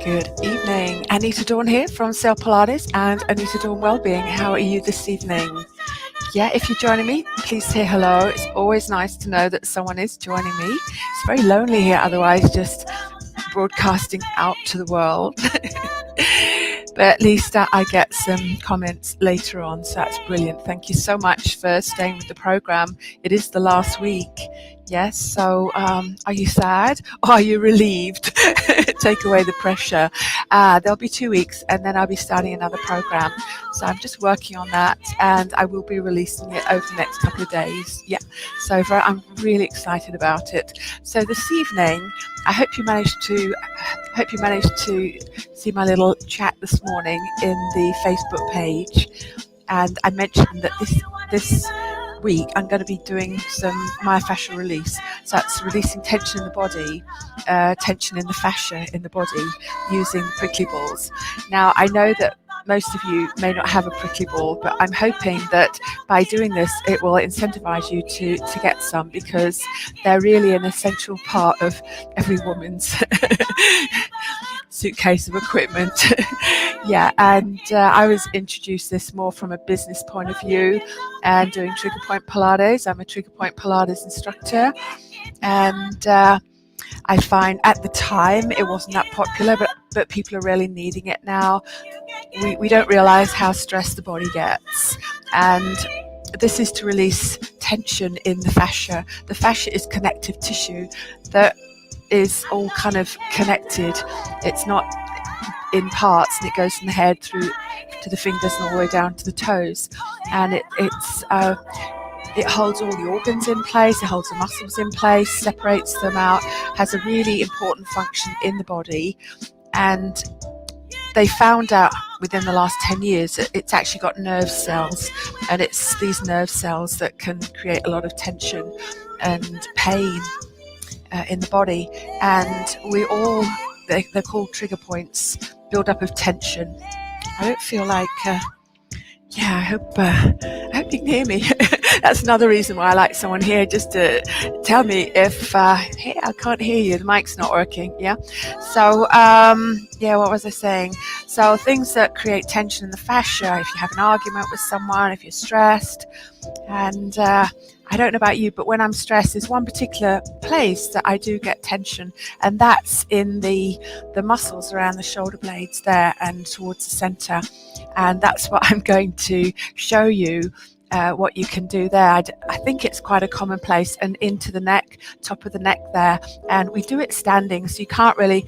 Good evening. Anita Dawn here from Self Pilates and Anita Dawn Wellbeing. How are you this evening? Yeah, if you're joining me, please say hello. It's always nice to know that someone is joining me. It's very lonely here otherwise, just broadcasting out to the world. But at least I get some comments later on, so that's brilliant. Thank you so much for staying with the program. It is the last week. Yes, so are you sad or are you relieved? Take away the pressure. There'll be 2 weeks and then I'll be starting another program. So I'm just working on that and I will be releasing it over the next couple of days. Yeah, so I'm really excited about it. So this evening, I hope you managed to see my little chat this morning in the Facebook page. And I mentioned that this week I'm going to be doing some myofascial release. So that's releasing tension in the body, tension in the fascia in the body using prickly balls. Now I know that most of you may not have a prickly ball, but I'm hoping that by doing this it will incentivize you to get some, because they're really an essential part of every woman's suitcase of equipment. Yeah, and I was introduced this more from a business point of view and doing trigger point Pilates. I'm a trigger point Pilates instructor, and I find at the time it wasn't that popular, but people are really needing it now. We don't realize how stressed the body gets, and this is to release tension in the fascia. The fascia is connective tissue that is all kind of connected. It's not in parts, and it goes from the head through to the fingers and all the way down to the toes, and it holds all the organs in place, it holds the muscles in place, separates them out, has a really important function in the body. And they found out within the last 10 years that it's actually got nerve cells, and it's these nerve cells that can create a lot of tension and pain in the body. And they're called trigger points, build up of tension. I don't feel like I hope you can hear me. That's another reason why I like someone here, just to tell me if hey, I can't hear you, the mic's not working. Yeah, so what was I saying? So things that create tension in the fascia, if you have an argument with someone, if you're stressed. And I don't know about you, but when I'm stressed, there's one particular place that I do get tension, and that's in the muscles around the shoulder blades there and towards the center. And that's what I'm going to show you, what you can do there. I think it's quite a common place, and into the neck, top of the neck there. And we do it standing, so you can't really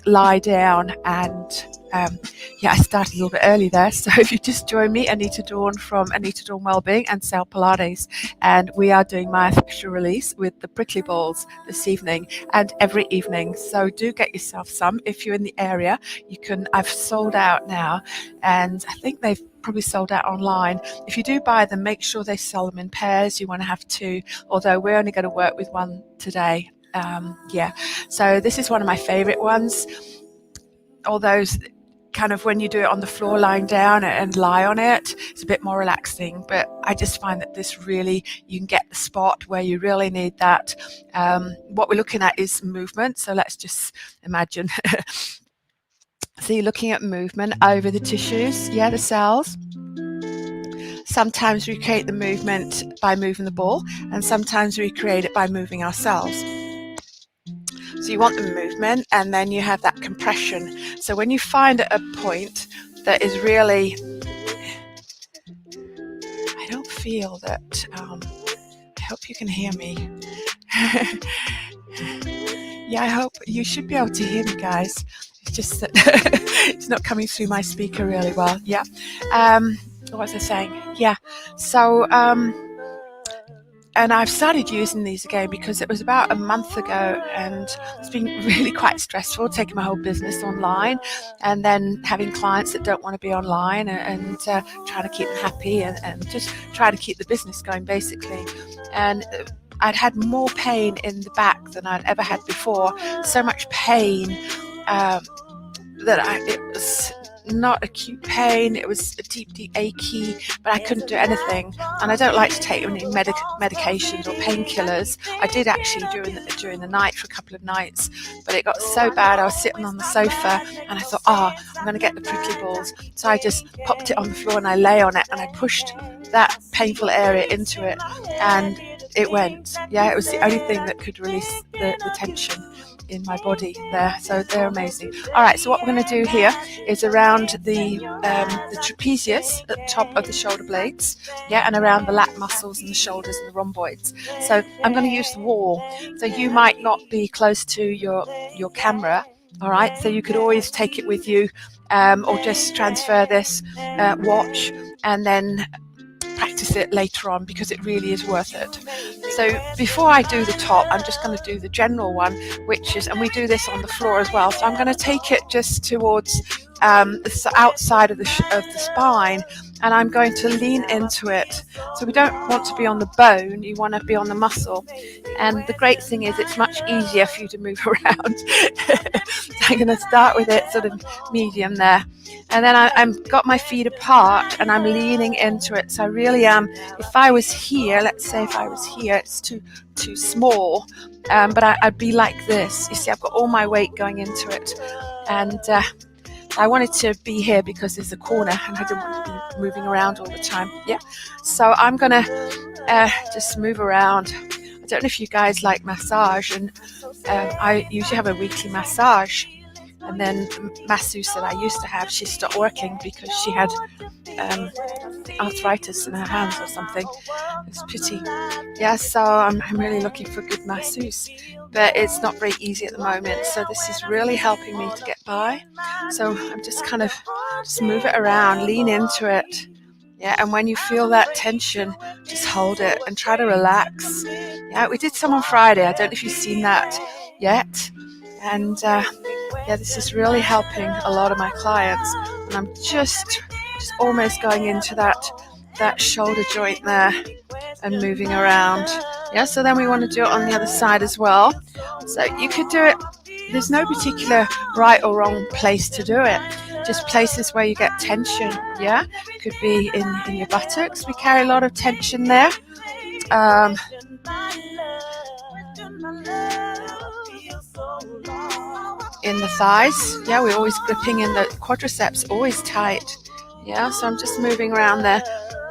lie down. And I started a little bit early there, so if you just joined me, Anita Dawn from Anita Dawn Wellbeing and Self Pilates, and we are doing Myofascial Release with the prickly balls this evening and every evening. So do get yourself some if you're in the area. You can. I've sold out now, and I think they've probably sold out online. If you do buy them, make sure they sell them in pairs. You want to have two, although we're only going to work with one today. So this is one of my favorite ones. Although kind of when you do it on the floor lying down and lie on it, it's a bit more relaxing, but I just find that this really, you can get the spot where you really need that. What we're looking at is movement, so let's just imagine. So you're looking at movement over the tissues, the cells. Sometimes we create the movement by moving the ball, and sometimes we create it by moving ourselves. So you want the movement, and then you have that compression. So when you find a point that is really, I don't feel that, I hope you can hear me. I hope you should be able to hear me, guys. It's just that it's not coming through my speaker really well. What was I saying? So, and I've started using these again because it was about a month ago, and it's been really quite stressful taking my whole business online, and then having clients that don't want to be online, and trying to keep them happy and just try to keep the business going basically. And I'd had more pain in the back than I'd ever had before. So much pain that it was not acute pain. It was a deep achy, but I couldn't do anything. And I don't like to take any medications or painkillers. I did actually during the night for a couple of nights, but it got so bad. I was sitting on the sofa and I thought, I'm going to get the prickly balls. So I just popped it on the floor and I lay on it and I pushed that painful area into it, and it went. Yeah, it was the only thing that could release the tension in my body there. So they're amazing. All right, so what we're going to do here is around the trapezius at the top of the shoulder blades, yeah, and around the lat muscles and the shoulders and the rhomboids. So I'm going to use the wall. So you might not be close to your camera. All right, so you could always take it with you, or just transfer this watch and then practice it later on, because it really is worth it. So before I do the top, I'm just going to do the general one, which is, and we do this on the floor as well. So I'm going to take it just towards the outside of the spine, and I'm going to lean into it. So we don't want to be on the bone, you want to be on the muscle. And the great thing is it's much easier for you to move around. So I'm going to start with it sort of medium there. And then I've got my feet apart and I'm leaning into it. So I really am, if I was here, let's say if I was here, it's too small, but I'd be like this. You see, I've got all my weight going into it. And I wanted to be here because there's a corner and I didn't want to be moving around all the time. Yeah. So I'm going to just move around. I don't know if you guys like massage, and I usually have a weekly massage. And then masseuse that I used to have, she stopped working because she had arthritis in her hands or something. It's pity. Yeah, so I'm really looking for a good masseuse, but it's not very easy at the moment. So this is really helping me to get by. So I'm just kind of just move it around, lean into it. Yeah, and when you feel that tension, just hold it and try to relax. Yeah, we did some on Friday. I don't know if you've seen that yet. And yeah, this is really helping a lot of my clients. And I'm just almost going into that shoulder joint there and moving around. Yeah, so then we want to do it on the other side as well. So you could do it, there's no particular right or wrong place to do it. Just places where you get tension, yeah? Could be in your buttocks. We carry a lot of tension there. In the thighs, yeah, we're always gripping in the quadriceps, always tight. Yeah, so I'm just moving around there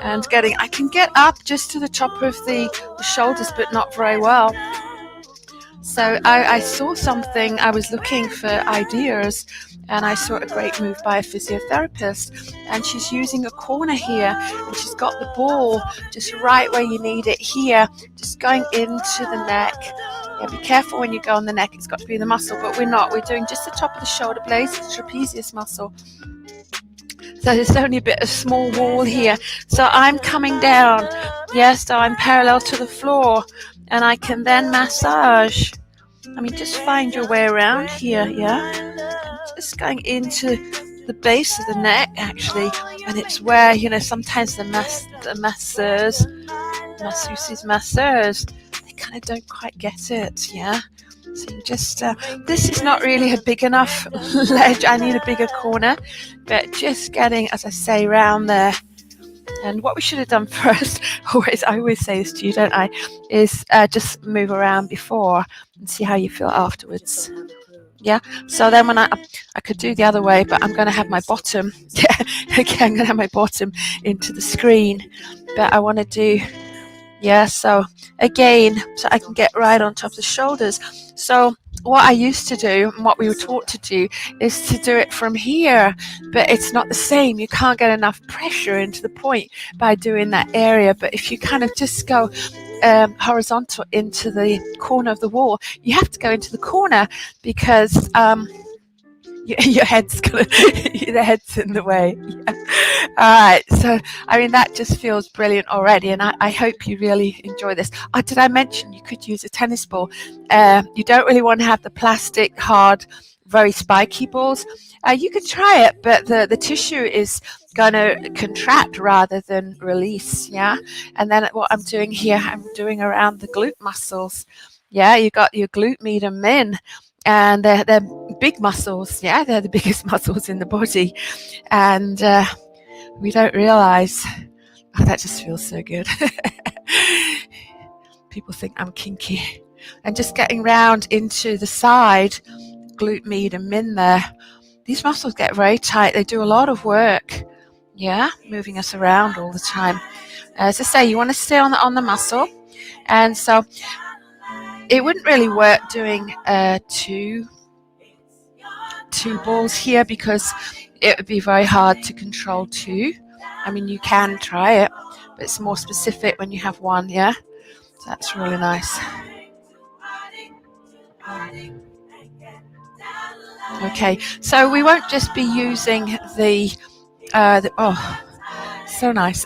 and I can get up just to the top of the shoulders, but not very well. So I saw something, I was looking for ideas, and I saw a great move by a physiotherapist, and she's using a corner here, and she's got the ball just right where you need it here, just going into the neck. Yeah, be careful when you go on the neck, it's got to be the muscle, but we're not. We're doing just the top of the shoulder blades, the trapezius muscle. So there's only a bit of small wall here. So I'm coming down, yes, so I'm parallel to the floor, and I can then massage. I mean, just find your way around here, yeah? And just going into the base of the neck, actually, and it's where, you know, sometimes the masseurs, they kind of don't quite get it, yeah? So you just, this is not really a big enough ledge, I need a bigger corner, but just getting, as I say, round there. And what we should have done first, I always say this to you, don't I, is just move around before and see how you feel afterwards. Yeah, so then when I could do the other way, but I'm going to have my bottom, I'm going to have my bottom into the screen, but I want to do, so again, so I can get right on top of the shoulders. So what I used to do and what we were taught to do is to do it from here, but it's not the same. You can't get enough pressure into the point by doing that area. But if you kind of just go horizontal into the corner of the wall, you have to go into the corner because your head's the head's in the way. Yeah. All right, so I mean that just feels brilliant already, and I hope you really enjoy this. Did I mention you could use a tennis ball? You don't really want to have the plastic, hard, very spiky balls. You can try it, but the tissue is going to contract rather than release. Yeah, and then what I'm doing here, I'm doing around the glute muscles. Yeah, you got your glute medium in. And they're big muscles. Yeah, they're the biggest muscles in the body. And we don't realize, oh, that just feels so good. People think I'm kinky. And just getting round into the side, glute med and min there, these muscles get very tight. They do a lot of work. Yeah, moving us around all the time. As I say, you want to stay on the muscle. And so it wouldn't really work doing two balls here, because it would be very hard to control two. I mean, you can try it, but it's more specific when you have one. Yeah, so that's really nice. Okay, so we won't just be using the oh, so nice.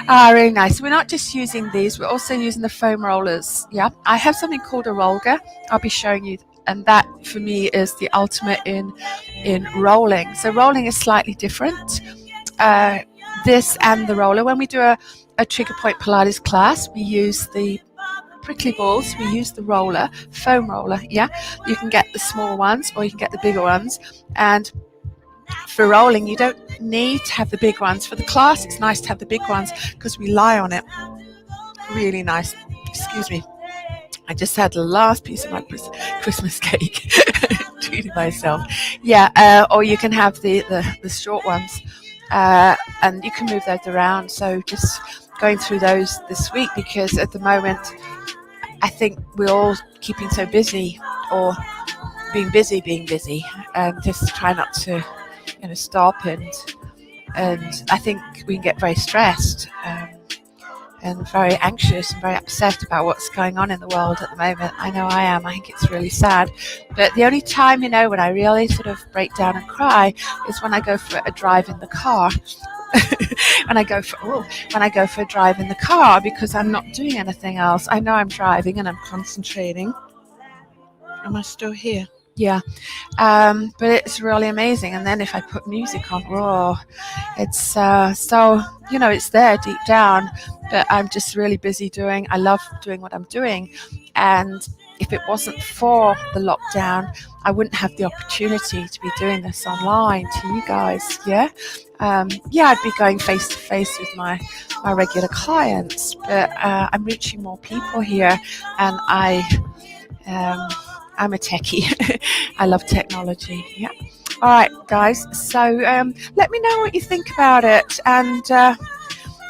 Really nice. We're not just using these, we're also using the foam rollers. Yeah, I have something called a roller. I'll be showing you, and that for me is the ultimate in rolling. So rolling is slightly different. This and the roller, when we do a trigger point Pilates class, we use the prickly balls, we use the roller, foam roller. Yeah, you can get the small ones or you can get the bigger ones. And for rolling, you don't need to have the big ones. For the class, it's nice to have the big ones because we lie on it. Really nice. Excuse me. I just had the last piece of my Christmas cake. Treating myself. Yeah, or you can have the short ones, and you can move those around. So just going through those this week, because at the moment I think we're all keeping so busy, or being busy, and just try not to stop, and I think we can get very stressed and very anxious and very upset about what's going on in the world at the moment. I know I am. I think it's really sad. But the only time, when I really sort of break down and cry is when I go for a drive in the car. when I go for a drive in the car, because I'm not doing anything else. I know I'm driving and I'm concentrating. Am I still here? Yeah. But it's really amazing. And then if I put music on, it's so, it's there deep down, but I'm just really busy I love doing what I'm doing. And if it wasn't for the lockdown, I wouldn't have the opportunity to be doing this online to you guys. Yeah. I'd be going face to face with my regular clients, but I'm reaching more people here, and I'm a techie. I love technology. Yeah. All right, guys. So let me know what you think about it. And I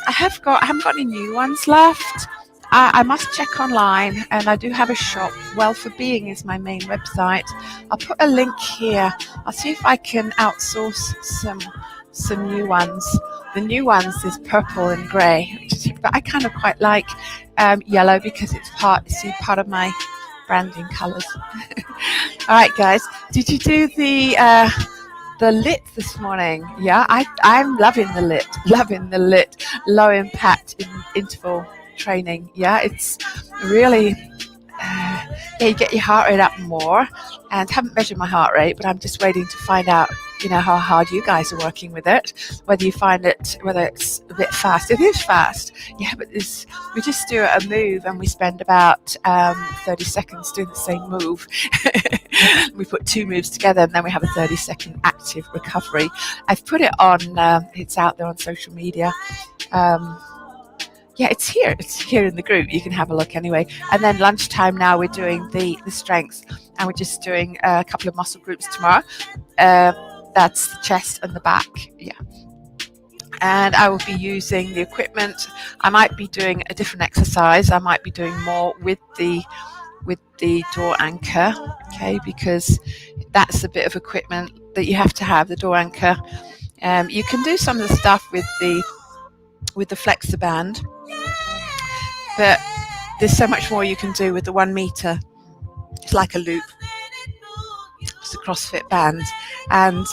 haven't got any new ones left. I must check online, and I do have a shop. Well for Being is my main website. I'll put a link here. I'll see if I can outsource some new ones. The new ones is purple and grey, but I kind of quite like yellow, because it's part of my branding colours. All right, guys. Did you do the lit this morning? Yeah, I'm loving the lit. Low impact interval training. Yeah, it's really you get your heart rate up more. And haven't measured my heart rate, but I'm just waiting to find out how hard you guys are working with it, whether it's a bit fast. It is fast, yeah, but we just do a move and we spend about 30 seconds doing the same move. We put two moves together and then we have a 30-second active recovery. I've put it on, it's out there on social media. Yeah, it's here in the group. You can have a look anyway. And then lunchtime now we're doing the strengths, and we're just doing a couple of muscle groups tomorrow. That's the chest and the back. Yeah. And I will be using the equipment. I might be doing a different exercise. I might be doing more with the door anchor, okay, because that's a bit of equipment that you have to have, the door anchor. You can do some of the stuff with the flexor band, but there's so much more you can do with the 1 meter. It's like a loop. It's a CrossFit band, and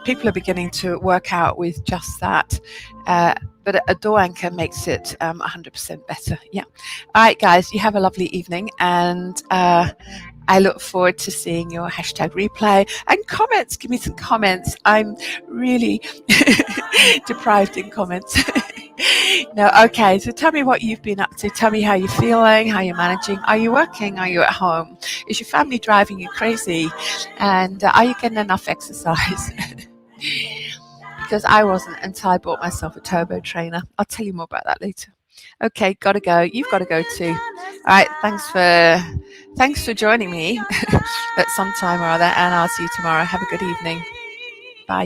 people are beginning to work out with just that. But a door anchor makes it 100% better. Yeah. All right, guys, you have a lovely evening, and I look forward to seeing your hashtag replay and comments. Give me some comments. I'm really deprived in comments. No, okay. So tell me what you've been up to. Tell me how you're feeling, how you're managing. Are you working? Are you at home? Is your family driving you crazy? And are you getting enough exercise? Because I wasn't until I bought myself a turbo trainer. I'll tell you more about that later. Okay, gotta go. You've got to go too. All right. Thanks for joining me at some time or other, and I'll see you tomorrow. Have a good evening.